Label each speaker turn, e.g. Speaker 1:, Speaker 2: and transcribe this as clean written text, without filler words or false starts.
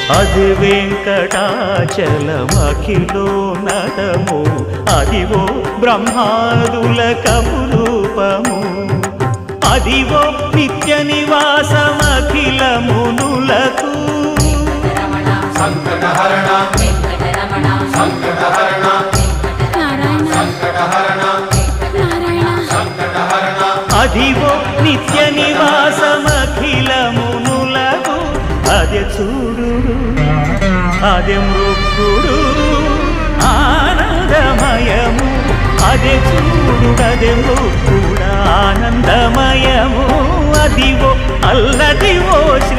Speaker 1: అది వెంకటాచలమఖిలో నటము అదివో బ్రహ్మాదుల కపురూపము అదివో నిత్య నివాసమఖిల మునులకు
Speaker 2: సంకటహరణ సంకటహరణ సంకటహరణ సంకటహరణ
Speaker 1: అదివో నిత్య నివాసమఖిల మునులకు అదే చూడు అదే మృక్కుడు ఆనందమయము అదే చూడు అదే మృక్కుడు ఆనందమయము అదివో అల్లదివో శ్రీ